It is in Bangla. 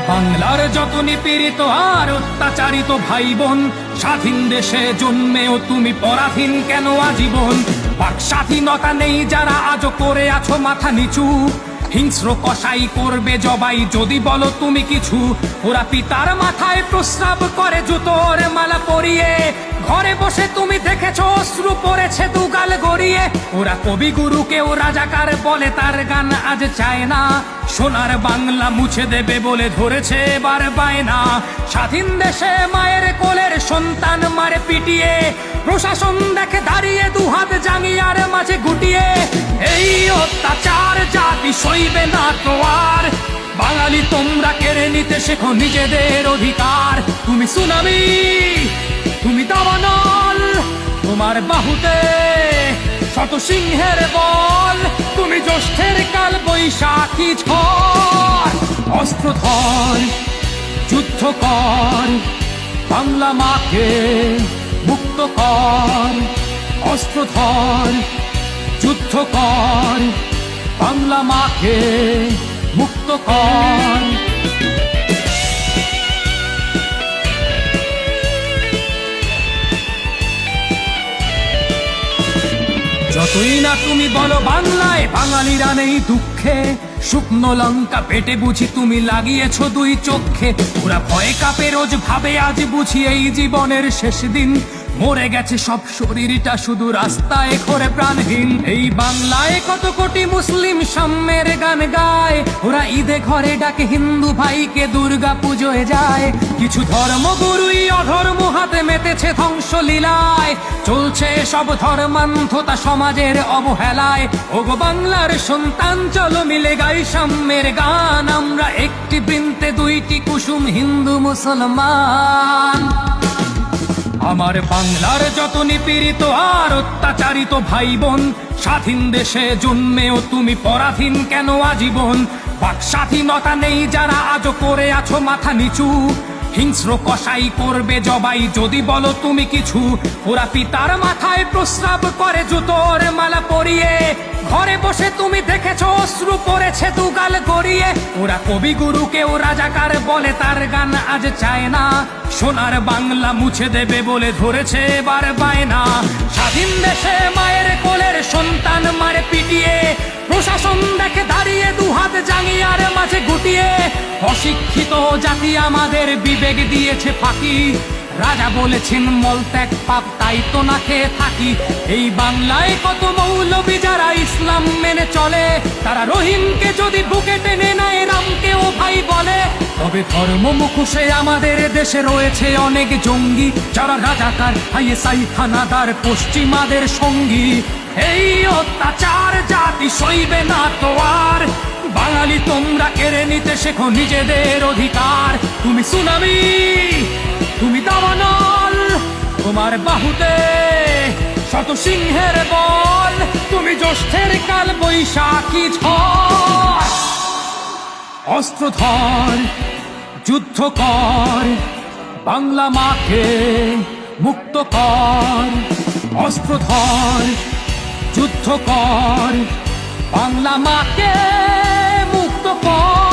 বাংলার যত নিপীড়িত আর অত্যাচারিত ভাই বোন, স্বাধীন দেশে জন্মেও তুমি পরাধীন কেন আজীবন? বাক স্বাধীনতা নেই যারা আজও করে আছো মাথা নিচু, হিংস্র কসাই করবে জবাই যদি বলো তুমি কিছু। ওরা পিতার মাথায় প্রস্রাব করে জুতোর মালা পরিয়ে, ঘরে বসে তুমি দেখেছো অশ্রু পড়েছে দুগাল গড়িয়ে। ওরা কবিগুরুকেও রাজাকার বলে, তার গান আজ চায় না, সোনার বাংলা মুছে দেবে বলে ধরেছে এবার বায়না। স্বাধীন দেশে মায়ের কোলের সন্তান মারে পিটিয়ে, প্রশাসন দেখে দাঁড়িয়ে দুহাত জাঙ্গিয়ার মাঝে গুটিয়ে। এই অত্যাচার জাতি সইবে না তো আর, বাঙালি তোমরা কেড়ে নিতে শেখো নিজেদের অধিকার। তুমি সুনামি, তুমি দাবানল, তোমার বাহুতে শত সিংহের বল। তুমি জ্যৈষ্ঠের কাল বৈশাখী ঝড়, অস্ত্র ধর, যুদ্ধ কর, বাংলা মাকে মুক্ত কর। অস্ত্র ধর, যুদ্ধ কর, বাংলা মাকে মুক্ত কর। যতই না তুমি বলো বাংলায় বাঙালিরা নেই দুঃখে, শুকনো লঙ্কা পেটে বুঝি তুমি লাগিয়েছো দুই চোখে। ওরা ভয়ে কাপে রোজ ভাবে আজ বুঝি এই জীবনের শেষ দিন, মরে গেছে সব শরীরটা শুধু রাস্তায় ঘরে প্রাণহীন। এই বাংলায় কত কোটি মুসলিম সাম্যের গান গায়, ওরা ঈদে ঘরে ডাকে হিন্দু ভাইকে দুর্গা পুজোয় যায়। কিছু ধর্মগুরুই অধর্ম হাতে মেতেছে ধ্বংস লীলায়, চলছে সব ধর্মান্ধতা সমাজের অবহেলায়। ওগো বাংলার সন্তান চলো মিলে গাই সাম্যের গান, আমরা একটি বৃন্তে দুইটি কুসুম হিন্দু মুসলমান। আমার বাংলার যত নিপীড়িত আর অত্যাচারিত ভাই বোন, স্বাধীন দেশে জন্মেও তুমি পরাধীন কেন আজীবন? বাক স্বাধীনতা নেই যারা আজও করে আছো মাথা নিচু, হিংস্র কসাই করবে জবাই যদি বলো তুমি কিছু। ওরা পিতার মাথায় প্রস্রাব করে জুতোর মালা পরিয়ে, ঘরে বসে তুমি দেখেছো অশ্রু পড়েছে দুগাল গড়িয়ে। ওরা কবিগুরুকেও রাজাকার বলে, তার গান আজ চায় না, সোনার বাংলা মুছে দেবে বলে ধরেছে এবার বায়না। স্বাধীন দেশে মায়ের কোলের সন্তান মারে পিটিয়ে, প্রশাসন দেখে দাঁড়িয়ে দুহাত জাঙ্গিয়ার মাঝে গুটিয়ে। অশিক্ষিত জাতি আমাদের বিবেক দিয়েছে ফাঁকি, রাজা বলেছেন মলত্যাগ পাপ, তাই তো না খেয়ে থাকি। এই বাংলায় কত মৌলবি যারা ইসলাম মেনে চলে, তারা রহিমকে যদি বুকে টেনে নেয় রামকেও ভাই বলে। তবে ধর্ম মুখোশে আমাদের দেশে রয়েছে অনেক জঙ্গি, যারা রাজাকার আইএসআই হানাদার পশ্চিমাদের সঙ্গী। এই অত্যাচার জাতি সইবে না তো আর, বাঙালি তোমরা কেড়ে নিতে শেখো নিজেদের অধিকার। তুমি সুনামি, তুমি দাবানল, তোমার বাহুতে শত সিংহের বল। তুমি জ্যৈষ্ঠের কাল বৈশাখী ঝড়, অস্ত্র ধর, যুদ্ধ কর, বাংলা মাকে মুক্ত কর। অস্ত্র ধর, যুদ্ধ কর, বাংলা মাকে মুক্ত কর।